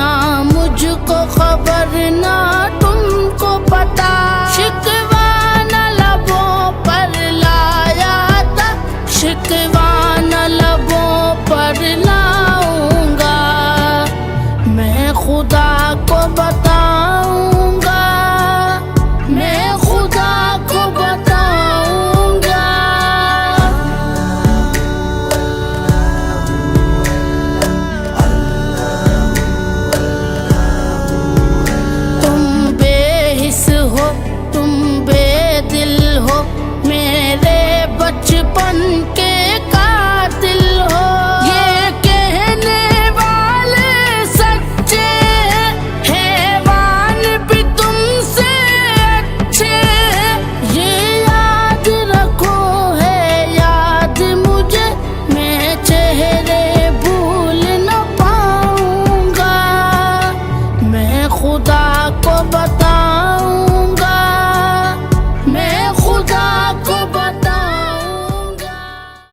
ना मुझको खबर ना तुमको पता, शिकवा न लबों पर लाया था, शिकवा न लबों पर लाऊंगा, मैं खुदा को बताऊंगा, मैं खुदा को बताऊंगा। तुम बेहिस हो, तुम बेदिल हो, मेरे बचपन के कातिल हो। ये कहने वाले सच्चे, हैवान भी तुमसे अच्छे। ये याद रखो है याद मुझे, मैं चेहरे भूल न पाऊंगा, मैं खुदा को बता